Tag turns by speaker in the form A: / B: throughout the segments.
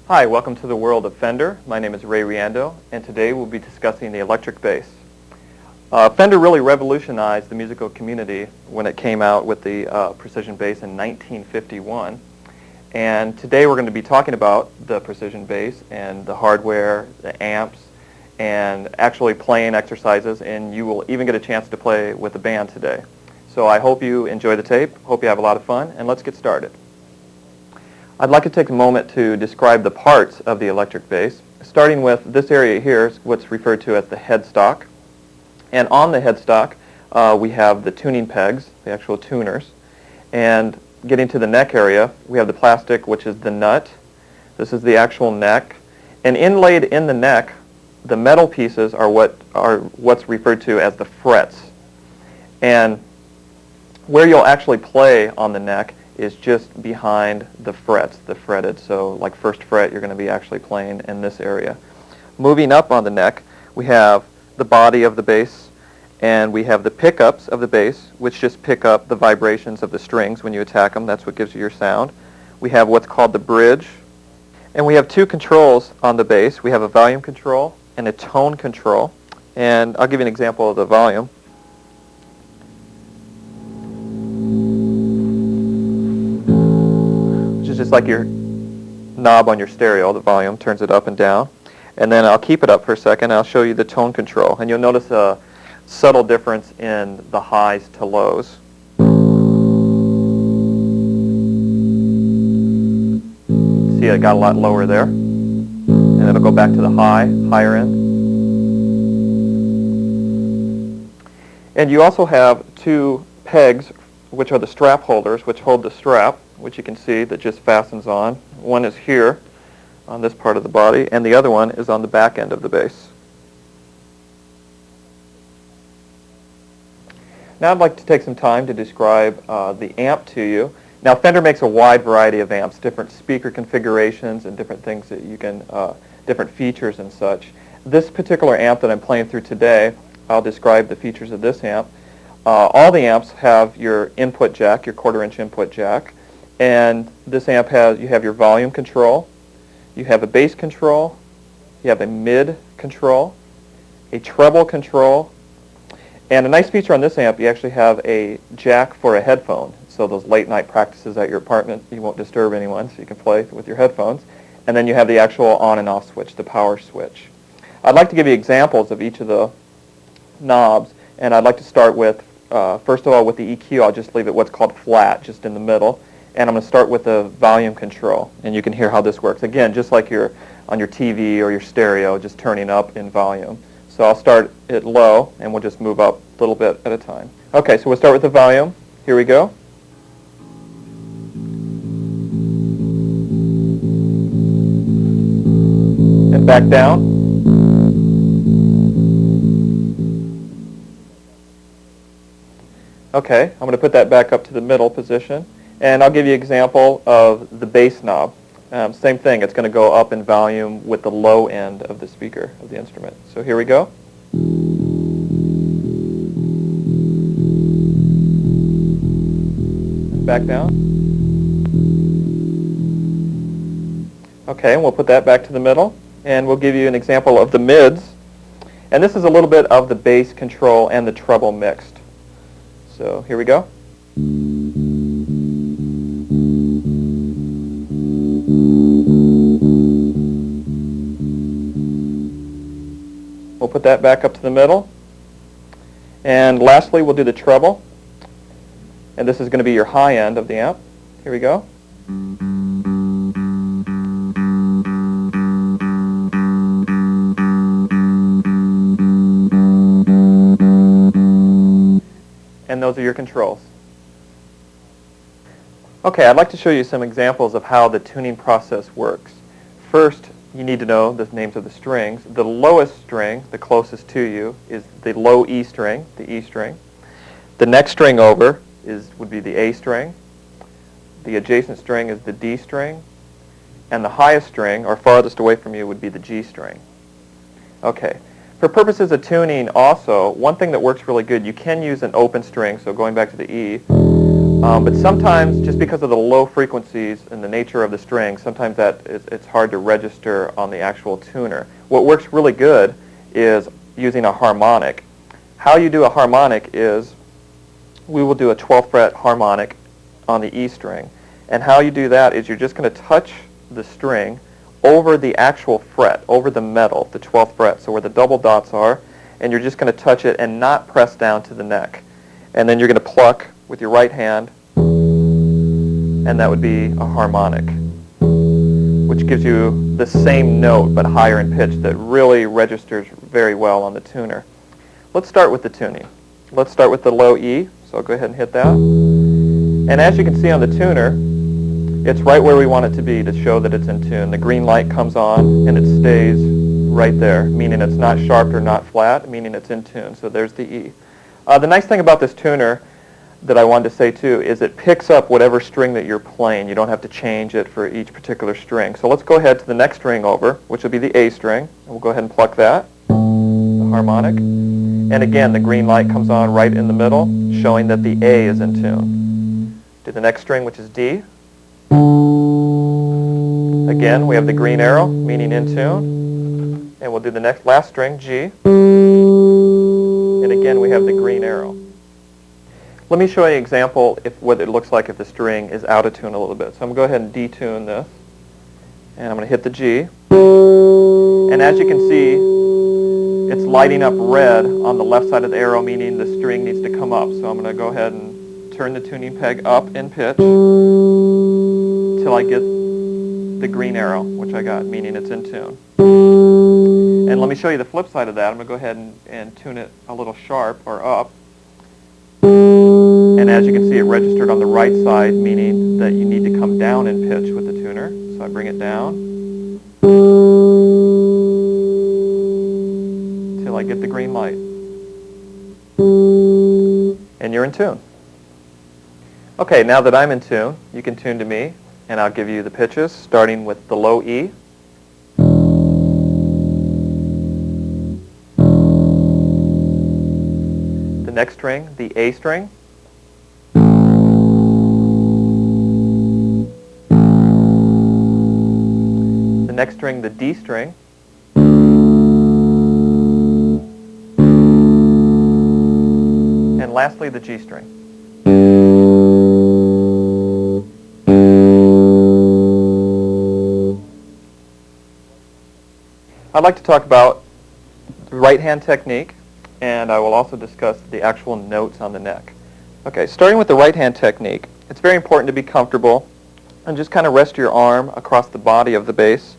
A: Hi, welcome to the world of Fender. My name is Ray Riando, and today we'll be discussing the electric bass. Fender really revolutionized the musical community when it came out with the precision bass in 1951. And today we're going to be talking about the precision bass and the hardware, the amps, and actually playing exercises, and you will even get a chance to play with the band today. So I hope you enjoy the tape, hope you have a lot of fun, and let's get started. I'd like to take a moment to describe the parts of the electric bass, starting with this area here, is what's referred to as the headstock. And on the headstock, we have the tuning pegs, the actual tuners. And getting to the neck area, we have the plastic, which is the nut. This is the actual neck. And inlaid in the neck, the metal pieces are what's referred to as the frets. And where you'll actually play on the neck is just behind the frets, the fretted. So like first fret, you're going to be actually playing in this area. Moving up on the neck, we have the body of the bass, and we have the pickups of the bass, which just pick up the vibrations of the strings when you attack them. That's what gives you your sound. We have what's called the bridge, and we have two controls on the bass. We have a volume control and a tone control, and I'll give you an example of the volume. Just like your knob on your stereo, the volume turns it up and down. And then I'll keep it up for a second. I'll show you the tone control. And you'll notice a subtle difference in the highs to lows. See, it got a lot lower there. And it'll go back to the higher end. And you also have two pegs, which are the strap holders, which hold the strap, which you can see that just fastens on. One is here on this part of the body, and the other one is on the back end of the bass. Now I'd like to take some time to describe the amp to you. Now Fender makes a wide variety of amps, different speaker configurations and different things that you can, different features and such. This particular amp that I'm playing through today, I'll describe the features of this amp. All the amps have your input jack, your 1/4-inch input jack. And this amp you have your volume control, you have a bass control, you have a mid control, a treble control, and a nice feature on this amp, you actually have a jack for a headphone. So those late night practices at your apartment, you won't disturb anyone, so you can play with your headphones. And then you have the actual on and off switch, the power switch. I'd like to give you examples of each of the knobs, and I'd like to start with, first of all, with the EQ, I'll just leave it what's called flat, just in the middle. And I'm going to start with the volume control, and you can hear how this works. Again, just like you're on your TV or your stereo, just turning up in volume. So I'll start it low, and we'll just move up a little bit at a time. Okay, so we'll start with the volume. Here we go. And back down. Okay, I'm going to put that back up to the middle position. And I'll give you an example of the bass knob. Same thing, it's going to go up in volume with the low end of the speaker of the instrument. So here we go. Back down. Okay, and we'll put that back to the middle. And we'll give you an example of the mids. And this is a little bit of the bass control and the treble mixed. So here we go. We'll put that back up to the middle. And lastly, we'll do the treble. And this is going to be your high end of the amp. Here we go. And those are your controls. Okay, I'd like to show you some examples of how the tuning process works. First, you need to know the names of the strings. The lowest string, the closest to you, is the low E string, the E string. The next string over would be the A string. The adjacent string is the D string. And the highest string, or farthest away from you, would be the G string. Okay. For purposes of tuning also, one thing that works really good, you can use an open string, so going back to the E, but sometimes, just because of the low frequencies and the nature of the string, sometimes it's hard to register on the actual tuner. What works really good is using a harmonic. How you do a harmonic is, we will do a 12th fret harmonic on the E string. And how you do that is you're just going to touch the string over the actual fret, over the metal, the 12th fret, so where the double dots are, and you're just going to touch it and not press down to the neck. And then you're going to pluck with your right hand, and that would be a harmonic, which gives you the same note but higher in pitch that really registers very well on the tuner. Let's start with the tuning. Let's start with the low E, so I'll go ahead and hit that. And as you can see on the tuner, it's right where we want it to be to show that it's in tune. The green light comes on and it stays right there, meaning it's not sharp or not flat, meaning it's in tune. So there's the E. The nice thing about this tuner that I wanted to say too is it picks up whatever string that you're playing. You don't have to change it for each particular string. So let's go ahead to the next string over, which will be the A string. And we'll go ahead and pluck that, the harmonic. And again, the green light comes on right in the middle, showing that the A is in tune. Do the next string, which is D. Again, we have the green arrow, meaning in tune. And we'll do the last string, G. And again, we have the green arrow. Let me show you an example of what it looks like if the string is out of tune a little bit. So I'm going to go ahead and detune this. And I'm going to hit the G. And as you can see, it's lighting up red on the left side of the arrow, meaning the string needs to come up. So I'm going to go ahead and turn the tuning peg up in pitch till I get the green arrow, which I got, meaning it's in tune. And let me show you the flip side of that. I'm going to go ahead and tune it a little sharp or up. And as you can see, it registered on the right side, meaning that you need to come down in pitch with the tuner. So I bring it down till I get the green light. And you're in tune. Okay, now that I'm in tune, you can tune to me, and I'll give you the pitches, starting with the low E. The next string, the A string. The next string, the D string. And lastly, the G string. I'd like to talk about the right hand technique, and I will also discuss the actual notes on the neck. Okay, starting with the right hand technique, it's very important to be comfortable and just kind of rest your arm across the body of the bass.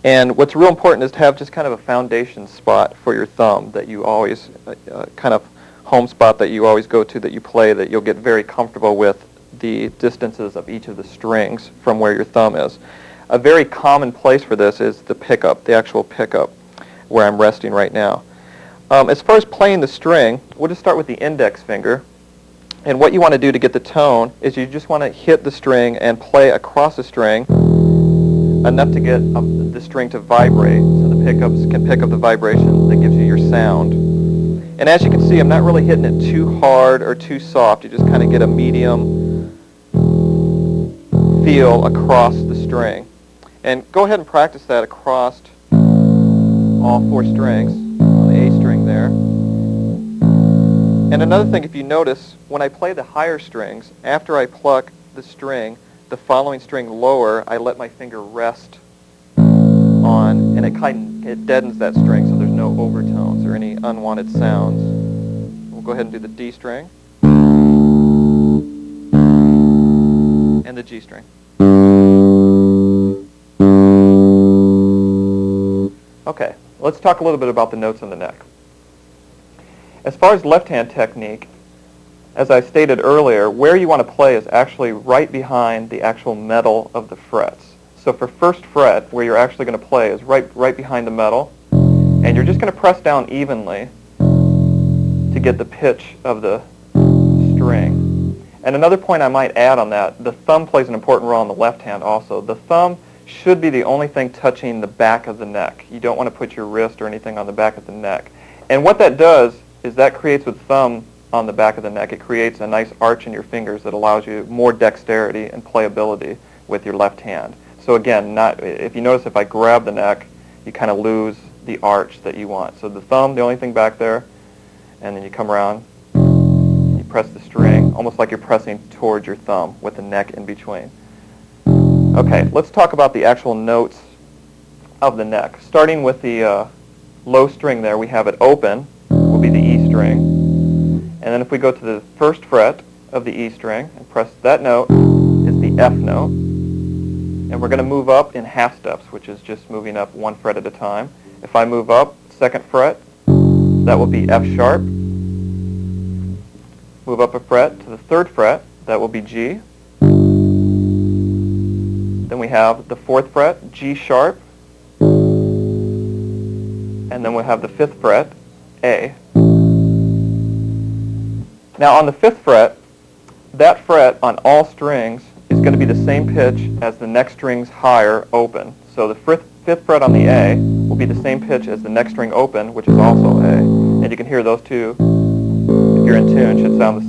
A: And what's real important is to have just kind of a foundation spot for your thumb that you always, kind of home spot that you always go to, that you play, that you'll get very comfortable with the distances of each of the strings from where your thumb is. A very common place for this is the pickup, the actual pickup, where I'm resting right now. As far as playing the string, we'll just start with the index finger. And what you want to do to get the tone is you just want to hit the string and play across the string enough to get the string to vibrate, so the pickups can pick up the vibration that gives you your sound. And as you can see, I'm not really hitting it too hard or too soft. You just kind of get a medium feel across the string. And go ahead and practice that across all four strings on the A string there. And another thing, if you notice, when I play the higher strings, after I pluck the string, the following string lower, I let my finger rest on, and it deadens that string so there's no overtones or any unwanted sounds. We'll go ahead and do the D string and the G string. Okay, let's talk a little bit about the notes on the neck. As far as left-hand technique, as I stated earlier, where you want to play is actually right behind the actual metal of the frets. So for first fret, where you're actually going to play is right behind the metal, and you're just going to press down evenly to get the pitch of the string. And another point I might add on that, the thumb plays an important role in the left hand also. The thumb should be the only thing touching the back of the neck. You don't want to put your wrist or anything on the back of the neck. And what that does is that creates with thumb on the back of the neck, it creates a nice arch in your fingers that allows you more dexterity and playability with your left hand. So again, if you notice if I grab the neck, you kind of lose the arch that you want. So the thumb, the only thing back there, and then you come around, you press the string, almost like you're pressing towards your thumb with the neck in between. Okay, let's talk about the actual notes of the neck. Starting with the low string there, we have it open, will be the E string. And then if we go to the first fret of the E string and press that note, is the F note. And we're going to move up in half steps, which is just moving up one fret at a time. If I move up, second fret, that will be F sharp. Move up a fret to the third fret, that will be G. Then we have the fourth fret, G sharp. And then we'll have the fifth fret, A. Now on the fifth fret, that fret on all strings is going to be the same pitch as the next strings higher open. So the fifth fret on the A will be the same pitch as the next string open, which is also A. And you can hear those two, if you're in tune, should sound the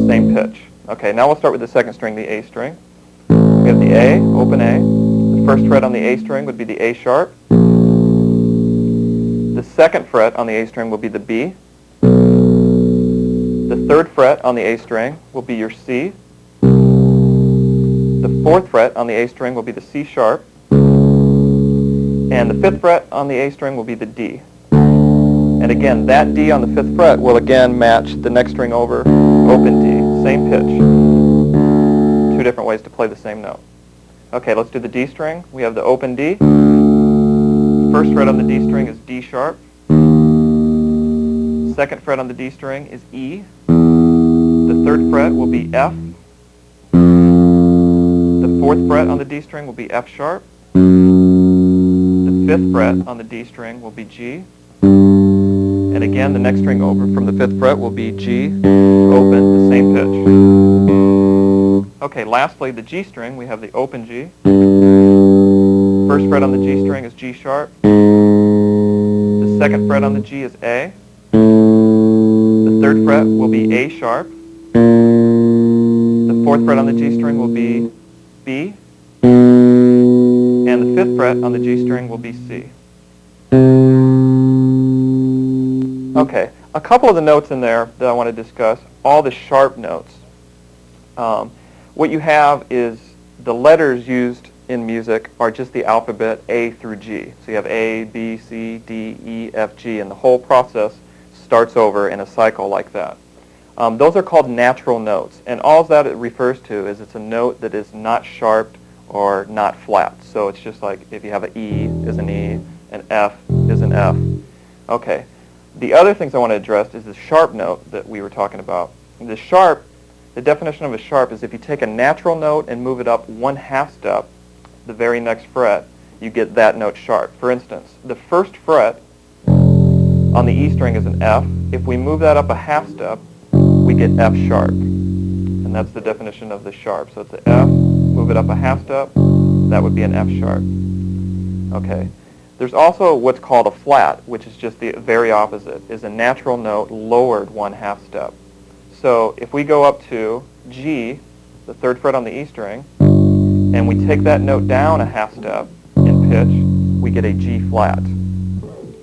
A: same pitch. Okay, now we'll start with the second string, the A string. We have the A, open A. The first fret on the A string would be the A sharp. The second fret on the A string will be the B. The third fret on the A string will be your C. The fourth fret on the A string will be the C sharp. And the fifth fret on the A string will be the D. And again, that D on the fifth fret will again match the next string over, open D, same pitch. Two different ways to play the same note. Okay, let's do the D string. We have the open D. First fret on the D string is D sharp. Second fret on the D string is E. The third fret will be F. The fourth fret on the D string will be F sharp. The fifth fret on the D string will be G. And again, the next string over from the fifth fret will be G, open, the same pitch. Okay, lastly, the G string, we have the open G. First fret on the G string is G sharp. The second fret on the G is A. The third fret will be A sharp. The fourth fret on the G string will be B. And the fifth fret on the G string will be C. Okay, a couple of the notes in there that I want to discuss, all the sharp notes. What you have is the letters used in music are just the alphabet A through G. So you have A, B, C, D, E, F, G, and the whole process starts over in a cycle like that. Those are called natural notes, and all that it refers to is it's a note that is not sharped or not flat. So it's just like if you have an E is an E, an F is an F. Okay. The other things I want to address is the sharp note that we were talking about. The definition of a sharp is if you take a natural note and move it up one half step, the very next fret, you get that note sharp. For instance, the first fret on the E string is an F. If we move that up a half step, we get F sharp. And that's the definition of the sharp. So it's an F, move it up a half step, that would be an F sharp. Okay. There's also what's called a flat, which is just the very opposite, is a natural note lowered one half step. So if we go up to G, the third fret on the E string, and we take that note down a half step in pitch, we get a G flat.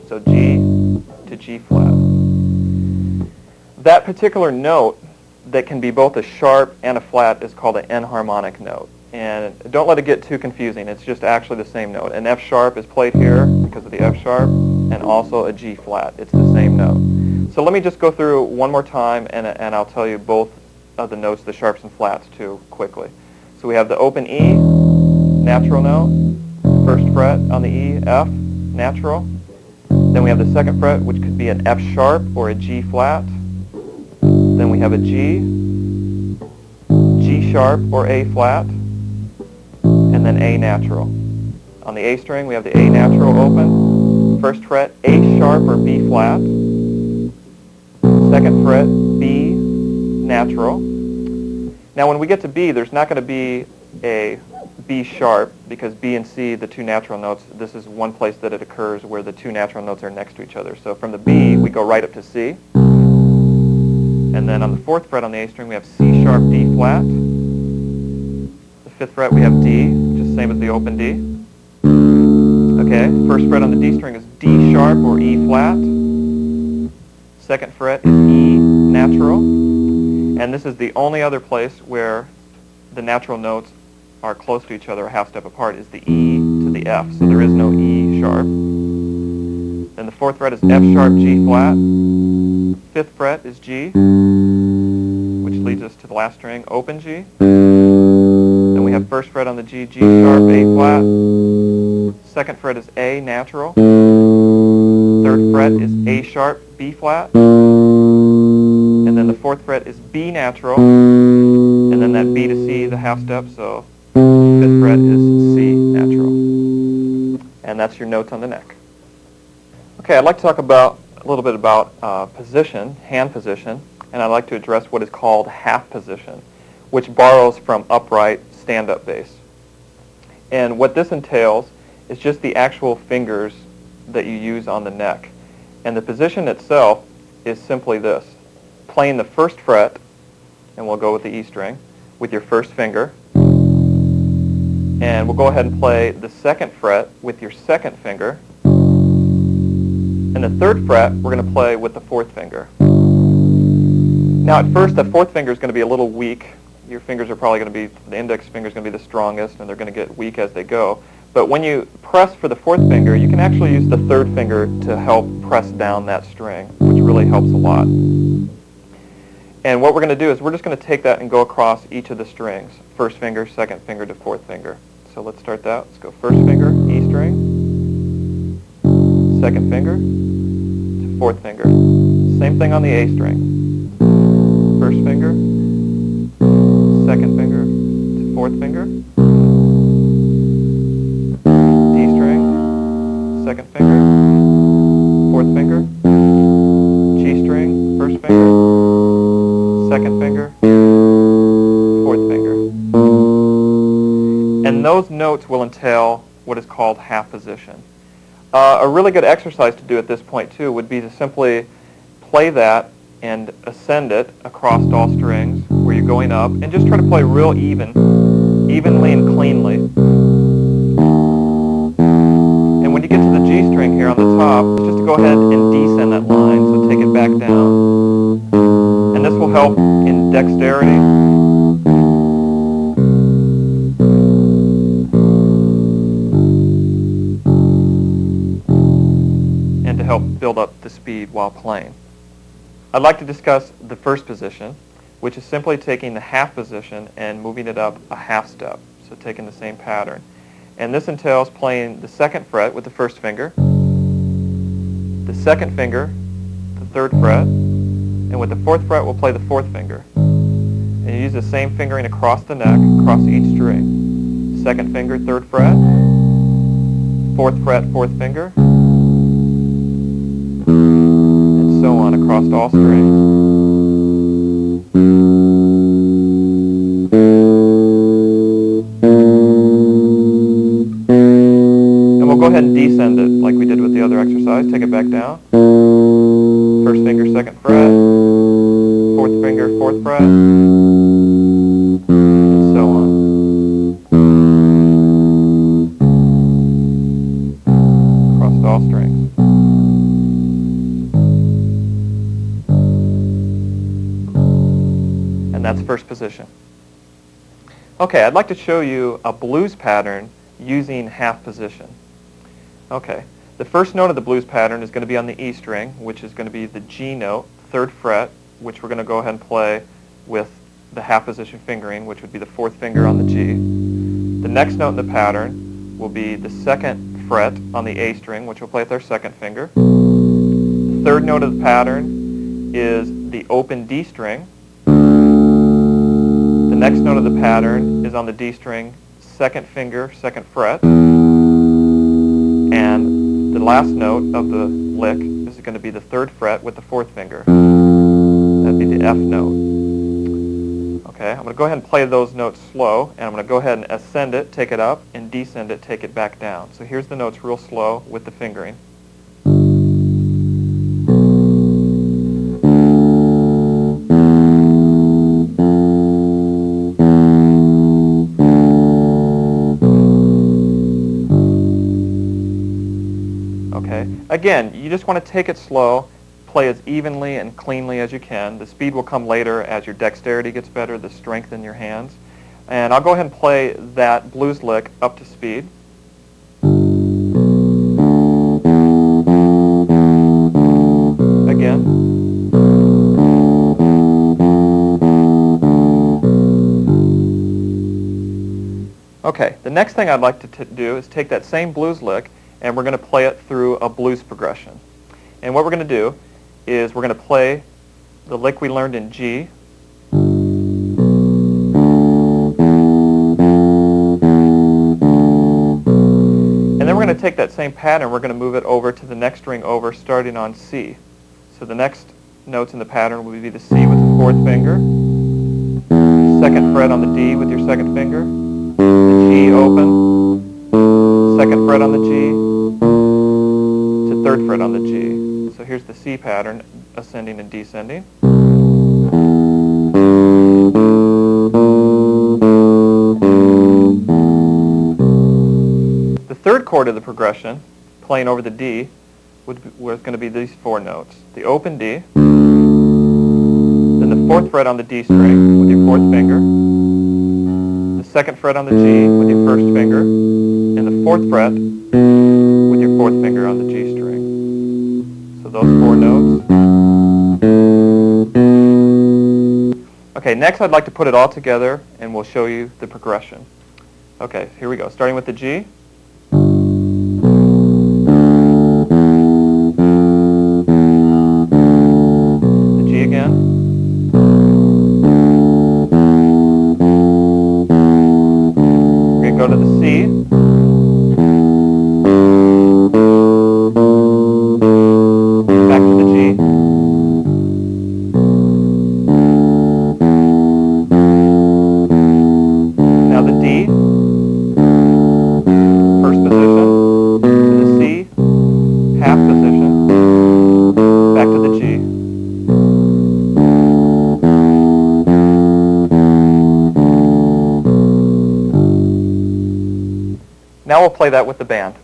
A: So G to G flat. That particular note that can be both a sharp and a flat is called an enharmonic note. And don't let it get too confusing. It's just actually the same note. An F sharp is played here because of the F sharp, and also a G flat. It's the same note. So let me just go through one more time, and I'll tell you both of the notes, the sharps and flats, too, quickly. So we have the open E, natural note, first fret on the E, F, natural. Then we have the second fret, which could be an F sharp or a G flat. Then we have a G, G sharp or A flat. and then A natural. On the A string, we have the A natural open, first fret A sharp or B flat, second fret B natural. Now when we get to B, there's not going to be a B sharp because B and C, the two natural notes, this is one place that it occurs where the two natural notes are next to each other. So from the B, we go right up to C. And then on the fourth fret on the A string, we have C sharp, D flat. The fifth fret, we have D, which is the same as the open D. Okay, first fret on the D string is D sharp or E flat. Second fret is E natural. And this is the only other place where the natural notes are close to each other, a half step apart, is the E to the F. So there is no E sharp. Then the fourth fret is F sharp, G flat. Fifth fret is G, which leads us to the last string, open G. Then we have first fret on the G, G sharp, A flat. Second fret is A natural. Third fret is A sharp, B flat. And then the fourth fret is B natural. And then that B to C, the half step, so fifth fret is C natural. And that's your notes on the neck. Okay, I'd like to talk about a little bit about position, hand position, and I'd like to address what is called half position, which borrows from upright stand-up bass. And what this entails is just the actual fingers that you use on the neck. And the position itself is simply this. Playing the first fret, and we'll go with the E string, with your first finger. And we'll go ahead and play the second fret with your second finger. And the third fret, we're going to play with the fourth finger. Now at first, the fourth finger is going to be a little weak. Your fingers are probably going to be, the index finger is going to be the strongest, and they're going to get weak as they go. But when you press for the fourth finger, you can actually use the third finger to help press down that string, which really helps a lot. And what we're going to do is we're just going to take that and go across each of the strings. First finger, second finger to fourth finger. So let's start that. Let's go first finger, E string, second finger to fourth finger. Same thing on the A string. First finger, second finger to fourth finger. D string, second finger, fourth finger. G string, first finger, second finger, fourth finger. And those notes will entail what is called half position. A really good exercise to do at this point too would be to simply play that and ascend it across all strings where you're going up and just try to play real evenly and cleanly. And when you get to the G string here on the top, just to go ahead and descend that line, so take it back down. And this will help in dexterity. And to help build up the speed while playing. I'd like to discuss the first position, which is simply taking the half position and moving it up a half step, so taking the same pattern. And this entails playing the second fret with the first finger, the second finger, the third fret, and with the fourth fret we'll play the fourth finger. And you use the same fingering across the neck, across each string. Second finger, third fret, fourth fret, fourth finger, and so on across all strings. And we'll go ahead and descend it like we did with the other exercise. Take it back down. First finger, second fret, fourth finger, fourth fret, and so on. Across all strings. And that's first position. Okay, I'd like to show you a blues pattern using half position. Okay, the first note of the blues pattern is going to be on the E string, which is going to be the G note, third fret, which we're going to go ahead and play with the half position fingering, which would be the fourth finger on the G. The next note in the pattern will be the second fret on the A string, which we'll play with our second finger. The third note of the pattern is the open D string. The next note of the pattern is on the D string, second finger, second fret, and the last note of the lick is going to be the third fret with the fourth finger. That'd be the F note. Okay, I'm going to go ahead and play those notes slow, and I'm going to go ahead and ascend it, take it up, and descend it, take it back down. So here's the notes real slow with the fingering. Okay, again, you just want to take it slow. Play as evenly and cleanly as you can. The speed will come later as your dexterity gets better, the strength in your hands. And I'll go ahead and play that blues lick up to speed. Again. Okay, the next thing I'd like to do is take that same blues lick and we're going to play it through a blues progression. And what we're going to do is we're going to play the lick we learned in G, and then we're going to take that same pattern, we're going to move it over to the next string over, starting on C. So the next notes in the pattern will be the C with the fourth finger, second fret on the D with your second finger, the G open, second fret on the G, to third fret on the G. So here's the C pattern, ascending and descending. The third chord of the progression, playing over the D, was going to be these four notes. The open D, then the fourth fret on the D string with your fourth finger, the second fret on the G with your first finger, and the fourth fret with your fourth finger on the G string. So those four notes. Okay, next I'd like to put it all together and we'll show you the progression. Okay, here we go. Starting with the G. The G again. We're going to go to the C. Now we'll play that with the band.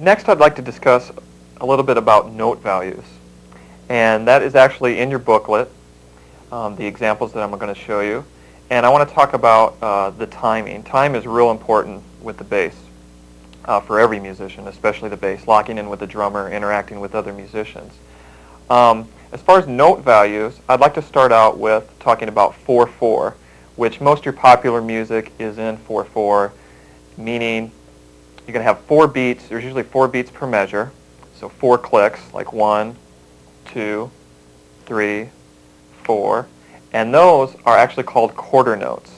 A: Next, I'd like to discuss a little bit about note values. And that is actually in your booklet, the examples that I'm going to show you. And I want to talk about the timing. Time is real important with the bass for every musician, especially the bass, locking in with the drummer, interacting with other musicians. As far as note values, I'd like to start out with talking about 4/4, which most of your popular music is in 4/4, meaning you're going to have 4 beats. There's usually 4 beats per measure, so 4 clicks, like 1, 2, 3, 4, and those are actually called quarter notes.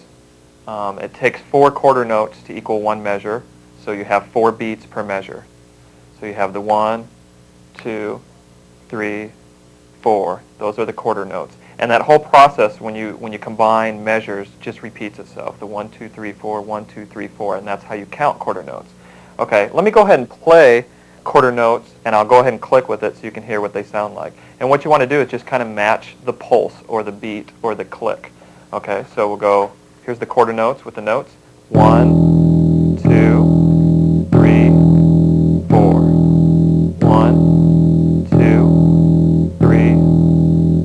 A: It takes 4 quarter notes to equal 1 measure, so you have 4 beats per measure. So you have the 1, 2, 3, 4. Those are the quarter notes. And that whole process, when you combine measures, just repeats itself. The 1, 2, 3, 4, 1, 2, 3, 4, and that's how you count quarter notes. Okay, let me go ahead and play quarter notes, and I'll go ahead and click with it so you can hear what they sound like. And what you want to do is just kind of match the pulse or the beat or the click. Okay, so we'll go Here's the quarter notes with the notes. 1, 2, 3, 4. 1, 2, 3,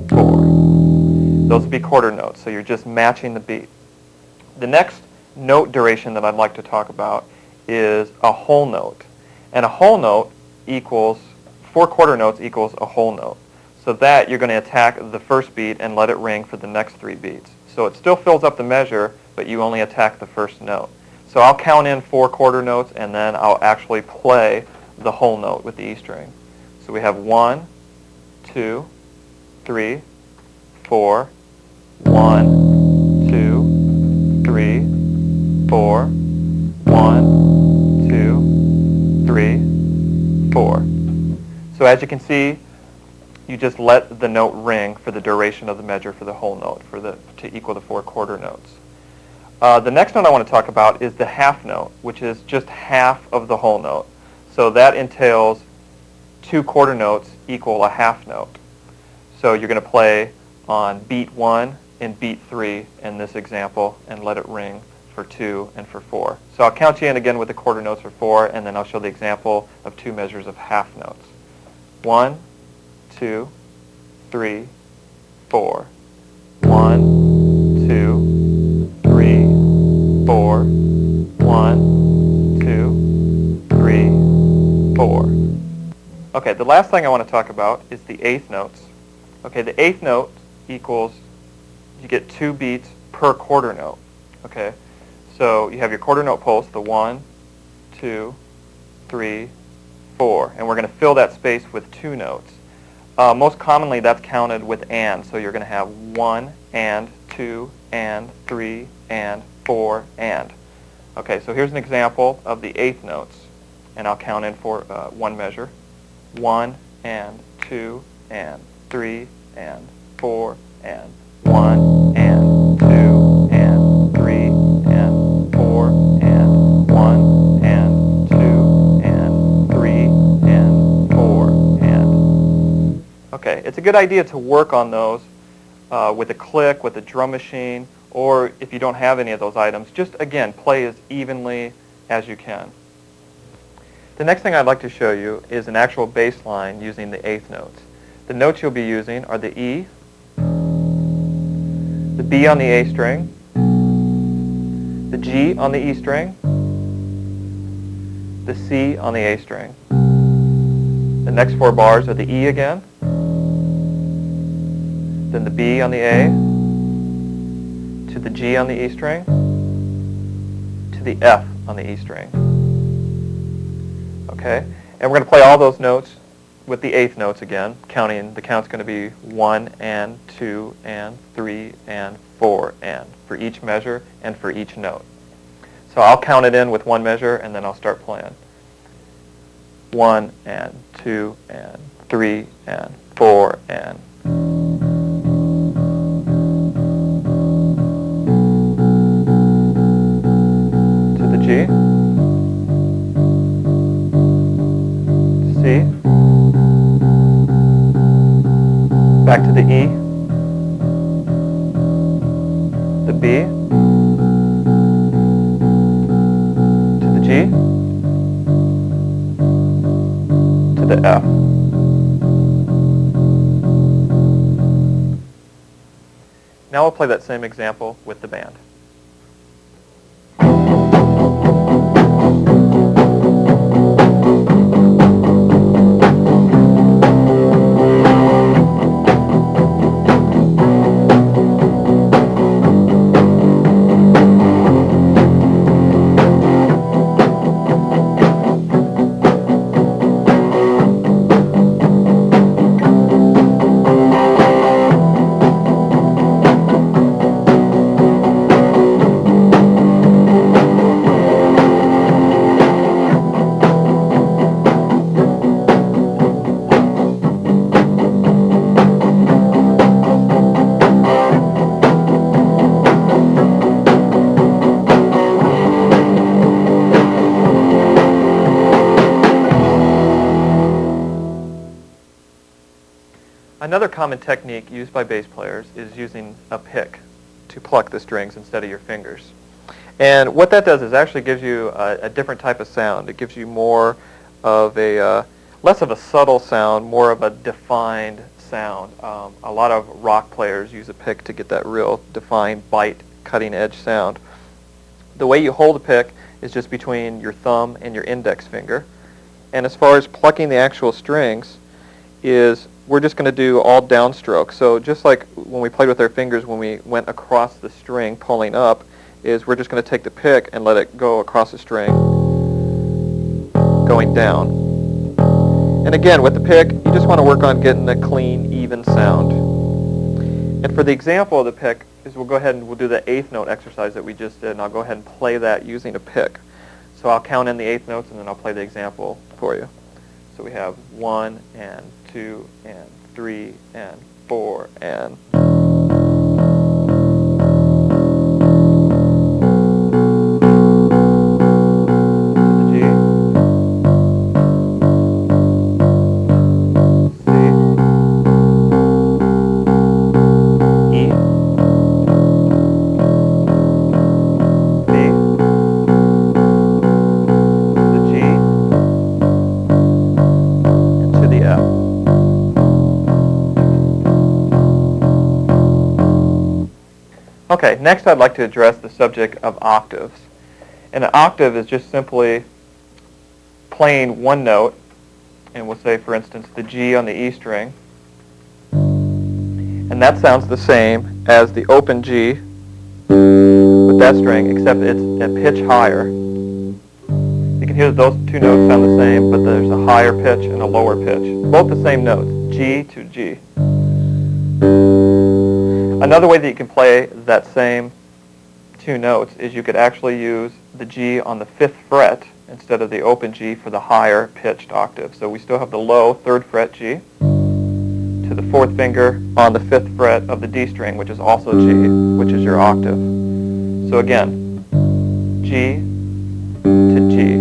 A: 4. Those would be quarter notes, so you're just matching the beat. The next note duration that I'd like to talk about is a whole note. And a whole note equals, 4 quarter notes equals a whole note. So that you're going to attack the first beat and let it ring for the next 3 beats. So it still fills up the measure, but you only attack the first note. So I'll count in 4 quarter notes, and then I'll actually play the whole note with the E string. So we have 1, 2, 3, 4, 1, 2, 3, 4, 1, 2, 3, 4. So as you can see, you just let the note ring for the duration of the measure for the whole note, to equal the 4 quarter notes. The next note I want to talk about is the half note, which is just half of the whole note. So that entails 2 quarter notes equal a half note. So you're going to play on beat 1 and beat 3 in this example and let it ring for 2 and for 4. So I'll count you in again with the quarter notes for 4, and then I'll show the example of 2 measures of half notes. 1, 2, 3, 4. 1, 2, 3, 4. 1, 2, 3, 4. Okay, the last thing I want to talk about is the eighth notes. Okay, the eighth note equals, you get 2 beats per quarter note. Okay, so you have your quarter note pulse, the 1, 2, 3, 4, and we're going to fill that space with 2 notes. Most commonly that's counted with and, so you're going to have 1 and 2 and 3 and 4 and. Okay, so here's an example of the eighth notes, and I'll count in for 1 measure. 1 and 2 and 3 and 4 and 1 and 2 and 3 and 4 and 1 and 2 and 3 and 4 and. Okay, it's a good idea to work on those with a click, with a drum machine, or if you don't have any of those items, just again play as evenly as you can. The next thing I'd like to show you is an actual bass line using the eighth notes. The notes you'll be using are the E, the B on the A string, the G on the E string, the C on the A string. The next 4 bars are the E again, then the B on the A, to the G on the E string, to the F on the E string. Okay, and we're going to play all those notes with the eighth notes again, counting. The count's going to be 1 and 2 and 3 and 4 and for each measure and for each note. So I'll count it in with 1 measure, and then I'll start playing. 1 and 2 and 3 and 4 and. To the G. C, back to the E, the B, to the G, to the F. Now we'll play that same example with the band. Another common technique used by bass players is using a pick. to pluck the strings instead of your fingers. And what that does is actually gives you a different type of sound. It gives you more of a, less of a subtle sound, more of a defined sound. A lot of rock players use a pick to get that real defined, bite, cutting edge sound. The way you hold a pick is just between your thumb and your index finger. And as far as plucking the actual strings, we're just going to do all downstroke. So just like when we played with our fingers when we went across the string pulling up, we're just going to take the pick and let it go across the string going down. And again, with the pick, you just want to work on getting a clean, even sound. And for the example of the pick, we'll go ahead and we'll do the eighth note exercise that we just did, and I'll go ahead and play that using a pick. So I'll count in the eighth notes, and then I'll play the example for you. So we have 1 and 2 and 3 and 4 and... Okay, next I'd like to address the subject of octaves. And an octave is just simply playing one note, and we'll say, for instance, the G on the E string. And that sounds the same as the open G with that string, except it's a pitch higher. You can hear that those two notes sound the same, but there's a higher pitch and a lower pitch. Both the same notes, G to G. Another way that you can play that same two notes is you could actually use the G on the 5th fret instead of the open G for the higher pitched octave. So we still have the low 3rd fret G to the 4th finger on the 5th fret of the D string, which is also G, which is your octave. So again, G to G,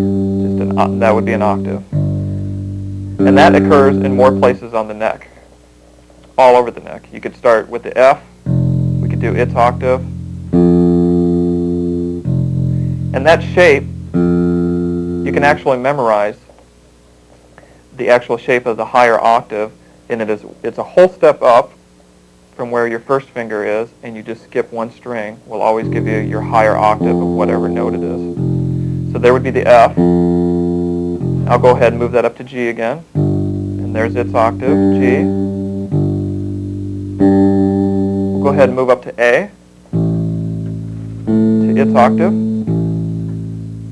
A: that would be an octave. And that occurs in more places on the neck, all over the neck. You could start with the F. We could do its octave. And that shape, you can actually memorize the actual shape of the higher octave, and it's a whole step up from where your first finger is, and you just skip one string. Will always give you your higher octave of whatever note it is. So there would be the F. I'll go ahead and move that up to G again. And there's its octave, G. Go ahead and move up to A, to its octave,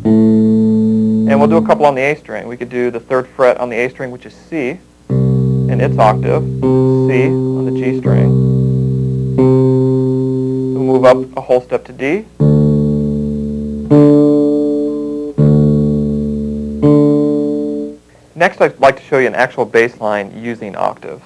A: and we'll do a couple on the A string. We could do the 3rd fret on the A string, which is C, and its octave, C on the G string. We'll move up a whole step to D. Next, I'd like to show you an actual bass line using octaves.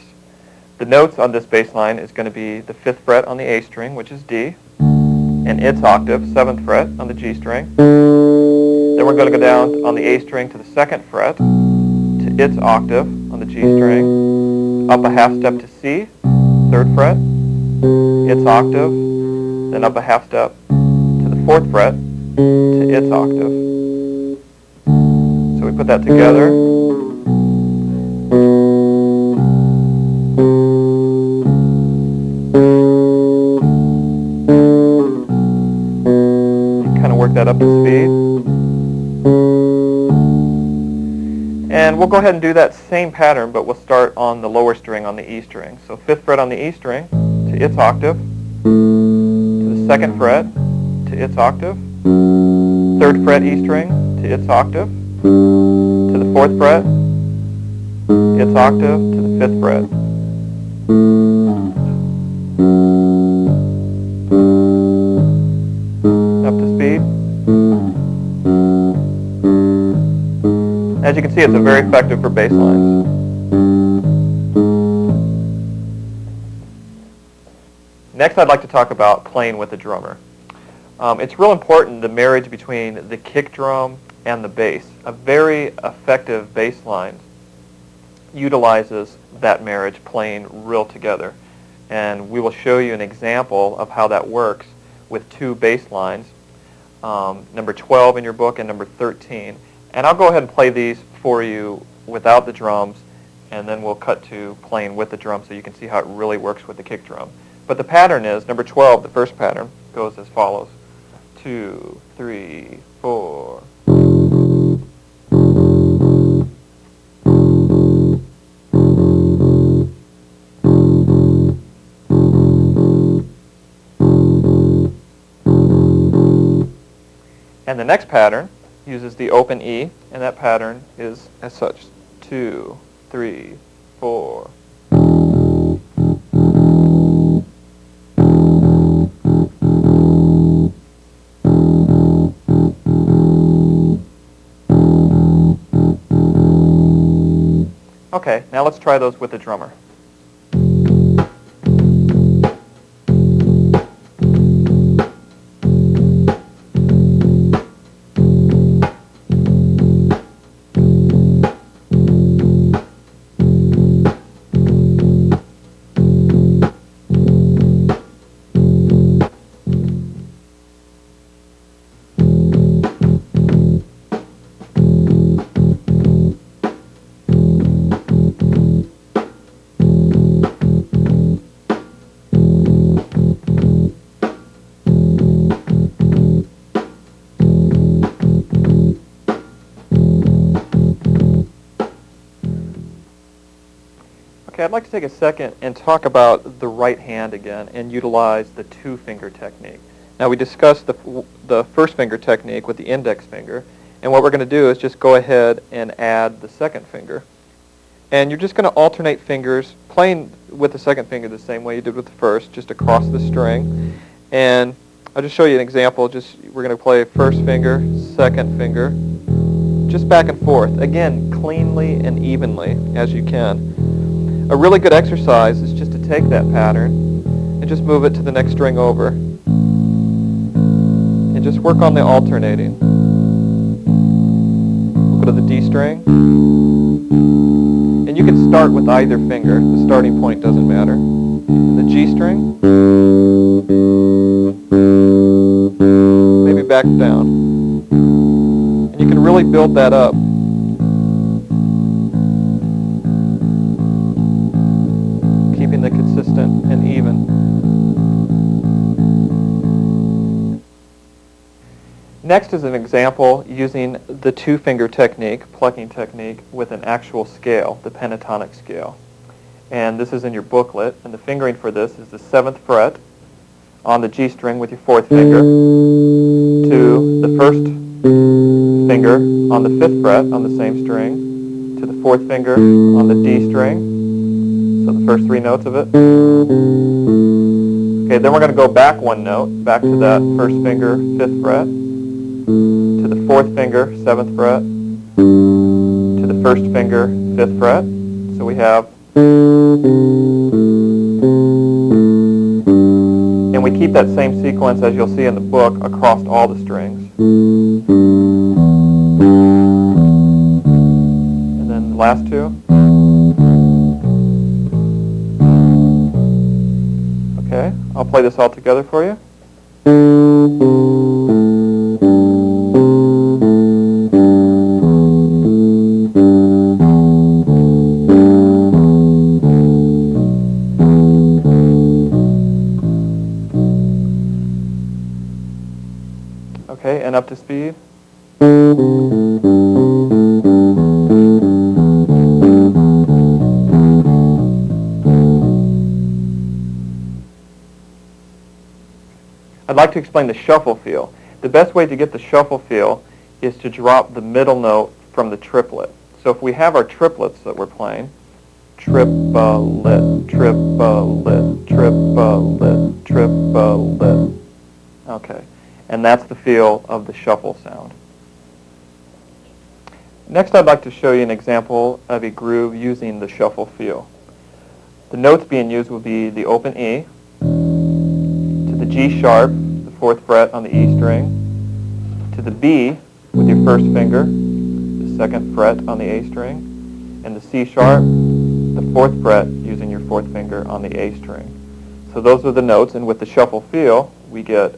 A: The notes on this bass line is going to be the 5th fret on the A string, which is D, and its octave, 7th fret on the G string. Then we're going to go down on the A string to the 2nd fret, to its octave on the G string, up a half step to C, 3rd fret, its octave, then up a half step to the 4th fret, to its octave. So we put that together. That up to speed. And we'll go ahead and do that same pattern, but we'll start on the lower string on the E string. So 5th fret on the E string to its octave, to the 2nd fret to its octave, 3rd fret E string to its octave, to the 4th fret, its octave, to the 5th fret. Up to speed. As you can see, it's very effective for bass lines. Next, I'd like to talk about playing with a drummer. It's real important, the marriage between the kick drum and the bass. A very effective bass line utilizes that marriage, playing real together. And we will show you an example of how that works with two bass lines, number 12 in your book and number 13. And I'll go ahead and play these for you without the drums, and then we'll cut to playing with the drums so you can see how it really works with the kick drum. But the pattern is, number 12, the first pattern, goes as follows. 2, 3, 4. And the next pattern uses the open E, and that pattern is as such. 2, 3, 4. Okay, now let's try those with the drummer. Okay, I'd like to take a second and talk about the right hand again and utilize the two-finger technique. Now, we discussed the first finger technique with the index finger, and what we're going to do is just go ahead and add the second finger. And you're just going to alternate fingers, playing with the second finger the same way you did with the first, just across the string. And I'll just show you an example. We're going to play first finger, second finger, just back and forth. Again, cleanly and evenly as you can. A really good exercise is just to take that pattern and just move it to the next string over. And just work on the alternating. We'll go to the D string. And you can start with either finger. The starting point doesn't matter. And the G string. Maybe back down. And you can really build that up. Keeping the consistent and even. Next is an example using the two-finger technique, plucking technique, with an actual scale, the pentatonic scale. And this is in your booklet, and the fingering for this is the 7th fret on the G string with your 4th finger, to the 1st finger on the 5th fret on the same string, to the 4th finger on the D string, so the first 3 notes of it. Okay, then we're going to go back 1 note, back to that 1st finger, 5th fret, to the 4th finger, 7th fret, to the 1st finger, 5th fret. So we have, and we keep that same sequence as you'll see in the book across all the strings. And then the last 2. Okay, I'll play this all together for you. Okay, and up to speed. I'd like to explain the shuffle feel. The best way to get the shuffle feel is to drop the middle note from the triplet. So if we have our triplets that we're playing, triplet, triplet, triplet, triplet. Okay, and that's the feel of the shuffle sound. Next, I'd like to show you an example of a groove using the shuffle feel. The notes being used will be the open E, to the G sharp, the 4th fret on the E string, to the B with your 1st finger, the 2nd fret on the A string, and the C sharp, the 4th fret using your 4th finger on the A string. So those are the notes, and with the shuffle feel, we get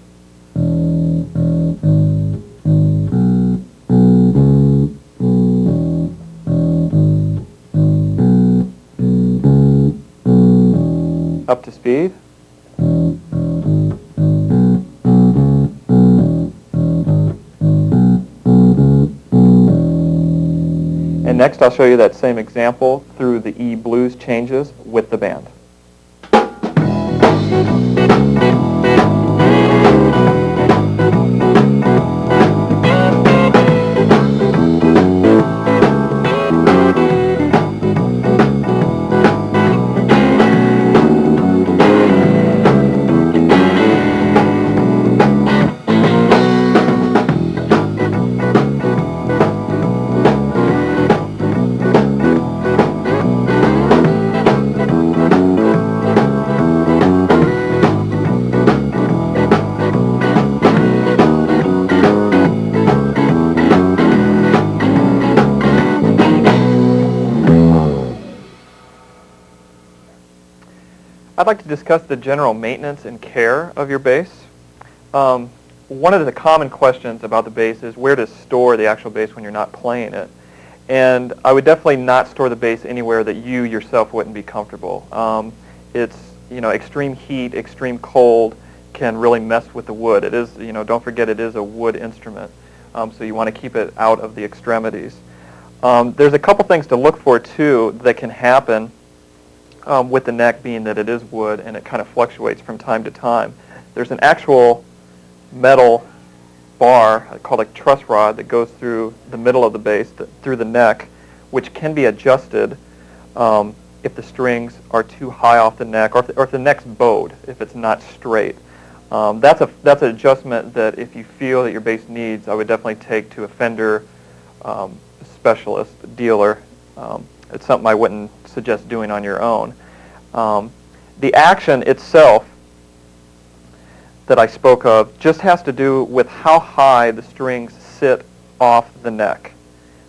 A: next I'll show you that same example through the E blues changes with the band. I'd like to discuss the general maintenance and care of your bass. One of the common questions about the bass is where to store the actual bass when you're not playing it. And I would definitely not store the bass anywhere that you yourself wouldn't be comfortable. It's, extreme heat, extreme cold can really mess with the wood. It is, don't forget it is a wood instrument. So you want to keep it out of the extremities. There's a couple things to look for too that can happen with the neck, being that it is wood and it kind of fluctuates from time to time. There's an actual metal bar called a truss rod that goes through the middle of the bass, through the neck, which can be adjusted if the strings are too high off the neck, or if the neck's bowed, if it's not straight. That's an adjustment that if you feel that your bass needs, I would definitely take to a Fender specialist dealer. It's something I wouldn't suggest doing on your own. The action itself that I spoke of just has to do with how high the strings sit off the neck.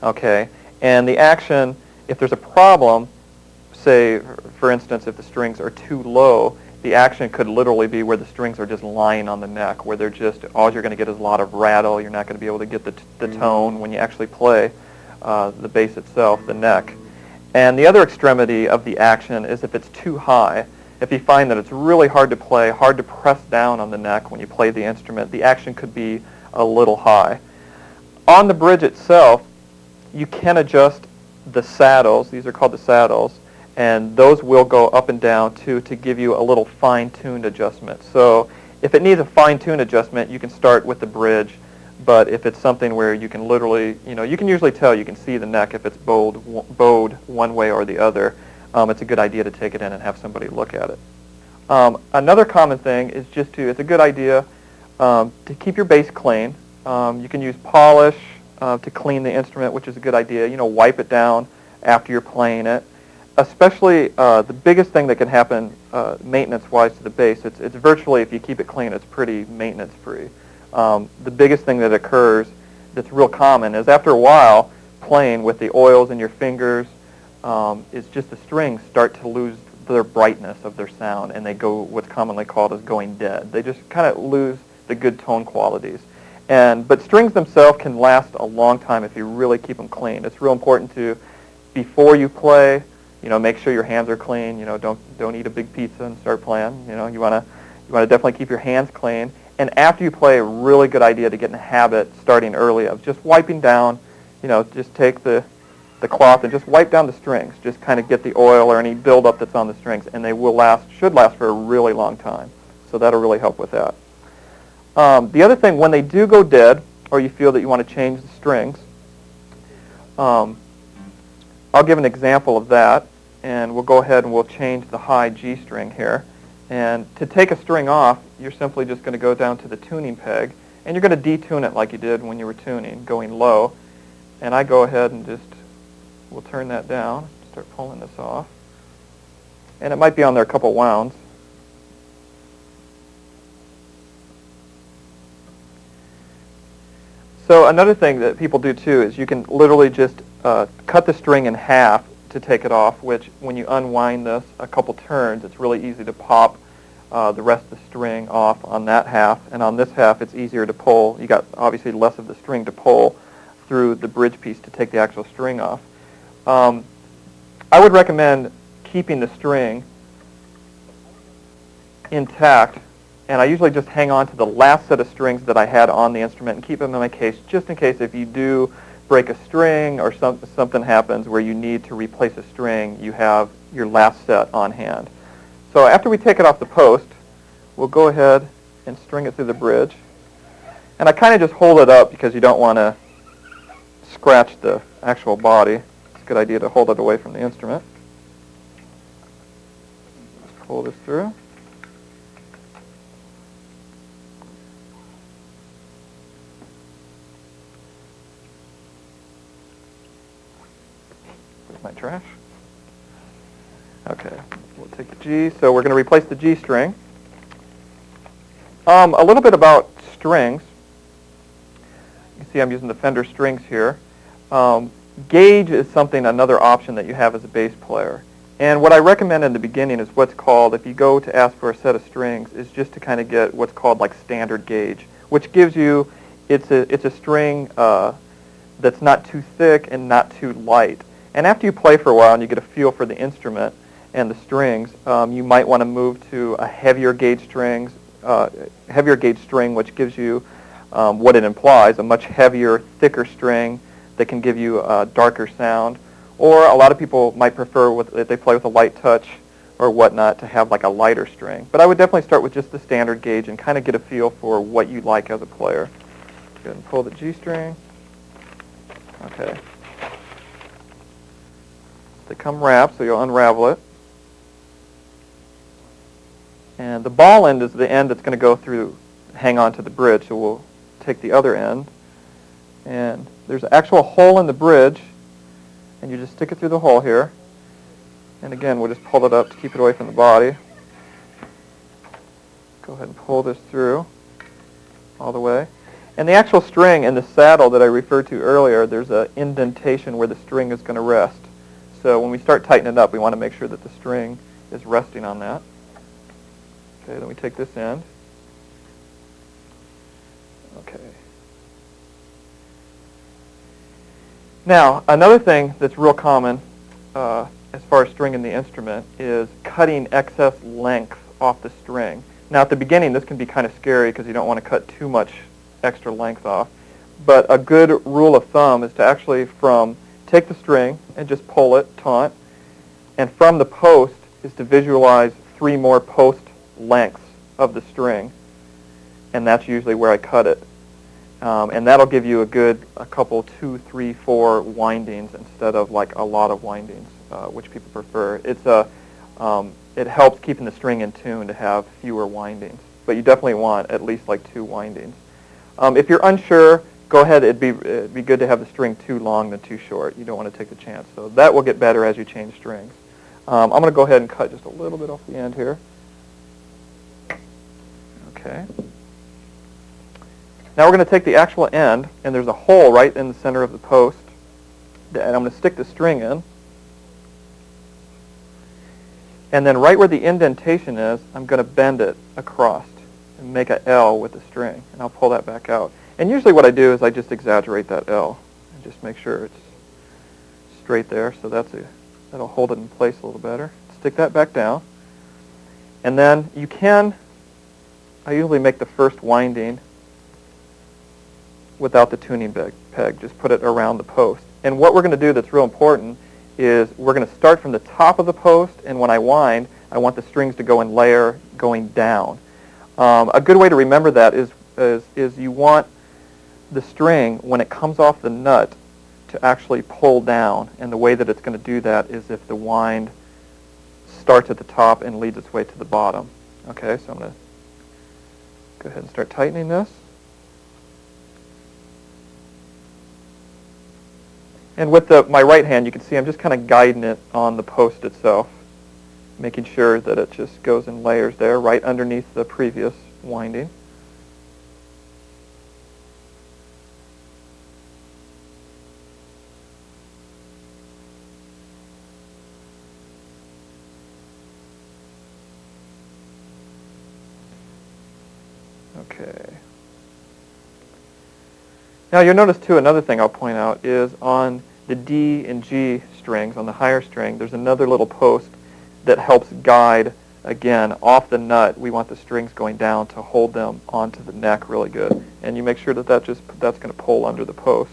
A: Okay? And the action, if there's a problem, say, for instance, if the strings are too low, the action could literally be where the strings are just lying on the neck, where they're just, all you're going to get is a lot of rattle. You're not going to be able to get the tone when you actually play the bass itself, the neck. And the other extremity of the action is if it's too high. If you find that it's really hard to play, hard to press down on the neck when you play the instrument, the action could be a little high. On the bridge itself, you can adjust the saddles. These are called the saddles. And those will go up and down too to give you a little fine-tuned adjustment. So if it needs a fine-tuned adjustment, you can start with the bridge. But if it's something where you can literally, you can usually tell, you can see the neck if it's bowed one way or the other, it's a good idea to take it in and have somebody look at it. Another common thing is it's a good idea to keep your bass clean. You can use polish to clean the instrument, which is a good idea. Wipe it down after you're playing it. Especially the biggest thing that can happen maintenance-wise to the bass, it's virtually, if you keep it clean, it's pretty maintenance-free. The biggest thing that occurs that's real common is after a while playing with the oils in your fingers is just the strings start to lose their brightness of their sound, and they go what's commonly called as going dead. They just kind of lose the good tone qualities. But strings themselves can last a long time if you really keep them clean. It's real important to, before you play, make sure your hands are clean. Don't eat a big pizza and start playing. You want to definitely keep your hands clean. And after you play, a really good idea to get in a habit, starting early, of just wiping down. Just take the cloth and just wipe down the strings. Just kind of get the oil or any buildup that's on the strings, and they should last for a really long time. So that'll really help with that. The other thing, when they do go dead, or you feel that you want to change the strings, I'll give an example of that, and we'll go ahead and we'll change the high G string here. And to take a string off, you're simply just going to go down to the tuning peg, and you're going to detune it like you did when you were tuning, going low. And I go ahead and we'll turn that down, start pulling this off. And it might be on there a couple wounds. So another thing that people do too is you can literally just cut the string in half to take it off, which when you unwind this a couple turns, it's really easy to pop the rest of the string off on that half. And on this half, it's easier to pull. You got obviously less of the string to pull through the bridge piece to take the actual string off. I would recommend keeping the string intact, and I usually just hang on to the last set of strings that I had on the instrument and keep them in my case, just in case if you do break a string or something happens where you need to replace a string, you have your last set on hand. So after we take it off the post, we'll go ahead and string it through the bridge. And I kind of just hold it up because you don't want to scratch the actual body. It's a good idea to hold it away from the instrument. Just pull this through. Where's my trash? Okay, we'll take the G. So we're going to replace the G string. A little bit about strings. You see I'm using the Fender strings here. Gauge is another option that you have as a bass player. And what I recommend in the beginning is what's called, if you go to ask for a set of strings, is just to kind of get what's called like standard gauge, which gives you, it's a string that's not too thick and not too light. And after you play for a while and you get a feel for the instrument and the strings, you might want to move to a heavier gauge string, which gives you what it implies, a much heavier, thicker string that can give you a darker sound. Or a lot of people might prefer, if they play with a light touch or whatnot, to have like a lighter string. But I would definitely start with just the standard gauge and kind of get a feel for what you like as a player. Go ahead and pull the G string. Okay. They come wrapped, so you'll unravel it. And the ball end is the end that's going to go through, hang on to the bridge, so we'll take the other end. And there's an actual hole in the bridge, and you just stick it through the hole here. And again, we'll just pull it up to keep it away from the body. Go ahead and pull this through all the way. And the actual string in the saddle that I referred to earlier, there's an indentation where the string is going to rest. So when we start tightening it up, we want to make sure that the string is resting on that. Okay, then we take this end. Okay. Now, another thing that's real common as far as stringing the instrument is cutting excess length off the string. Now, at the beginning, this can be kind of scary because you don't want to cut too much extra length off. But a good rule of thumb is to actually take the string and just pull it, taut, and from the post is to visualize 3 more post lengths of the string, and that's usually where I cut it. And that'll give you a couple, 2, 3, 4 windings instead of like a lot of windings, which people prefer. It helps keeping the string in tune to have fewer windings, but you definitely want at least like 2 windings. If you're unsure, go ahead. It'd be good to have the string too long than too short. You don't want to take the chance. So that will get better as you change strings. I'm going to go ahead and cut just a little bit off the end here. Okay. Now we're going to take the actual end, and there's a hole right in the center of the post, and I'm going to stick the string in. And then right where the indentation is, I'm going to bend it across and make an L with the string, and I'll pull that back out. And usually what I do is I just exaggerate that L and just make sure it's straight there, so that'll hold it in place a little better. Stick that back down. And then I usually make the first winding without the tuning peg. Just put it around the post. And what we're going to do that's real important is we're going to start from the top of the post, and when I wind, I want the strings to go in layer going down. A good way to remember that is you want the string, when it comes off the nut, to actually pull down. And the way that it's going to do that is if the wind starts at the top and leads its way to the bottom. Okay, so I'm going to go ahead and start tightening this. And with my right hand, you can see I'm just kind of guiding it on the post itself, making sure that it just goes in layers there, right underneath the previous winding. Okay. Now you'll notice too, another thing I'll point out is on the D and G strings, on the higher string, there's another little post that helps guide, again, off the nut. We want the strings going down to hold them onto the neck really good. And you make sure that that's going to pull under the post.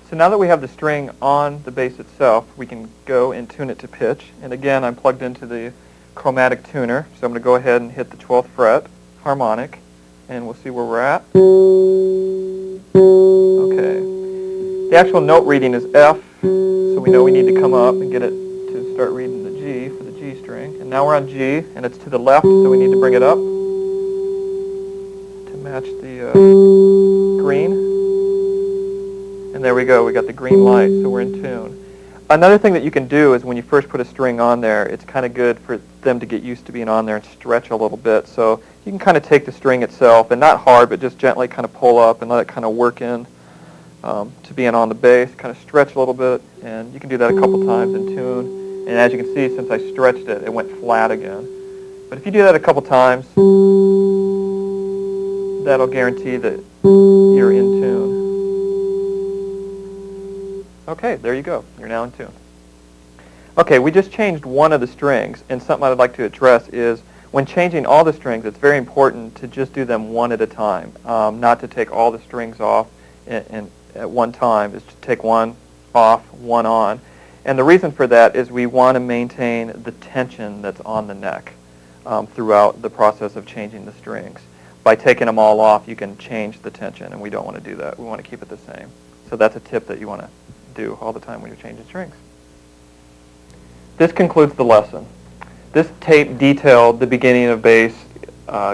A: So now that we have the string on the bass itself, we can go and tune it to pitch. And again, I'm plugged into the chromatic tuner, so I'm going to go ahead and hit the 12th fret harmonic, and we'll see where we're at. Okay. The actual note reading is F, so we know we need to come up and get it to start reading the G for the G string. And now we're on G, and it's to the left, so we need to bring it up to match the green. And there we go, we got the green light, so we're in tune. Another thing that you can do is when you first put a string on there, it's kind of good for them to get used to being on there and stretch a little bit. So you can kind of take the string itself, and not hard, but just gently kind of pull up and let it kind of work in to being on the bass, kind of stretch a little bit, and you can do that a couple times in tune. And as you can see, since I stretched it, it went flat again. But if you do that a couple times, that'll guarantee that you're in tune. Okay, there you go. You're now in tune. Okay, we just changed one of the strings, and something I'd like to address is when changing all the strings, it's very important to just do them one at a time, not to take all the strings off and at one time, is to take one off, one on. And the reason for that is we want to maintain the tension that's on the neck throughout the process of changing the strings. By taking them all off, you can change the tension, and we don't want to do that. We want to keep it the same. So that's a tip that you want to do all the time when you're changing strings. This concludes the lesson. This tape detailed the beginning of bass,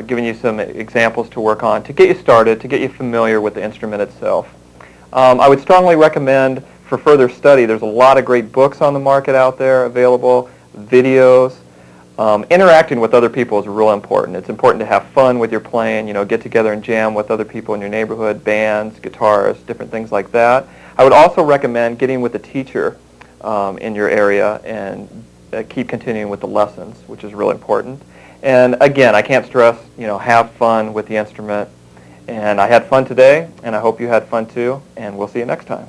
A: giving you some examples to work on to get you started, to get you familiar with the instrument itself. I would strongly recommend for further study, there's a lot of great books on the market out there available, videos. Interacting with other people is real important. It's important to have fun with your playing, get together and jam with other people in your neighborhood, bands, guitarists, different things like that. I would also recommend getting with a teacher in your area and keep continuing with the lessons, which is really important. And again, I can't stress, have fun with the instrument. And I had fun today, and I hope you had fun too, and we'll see you next time.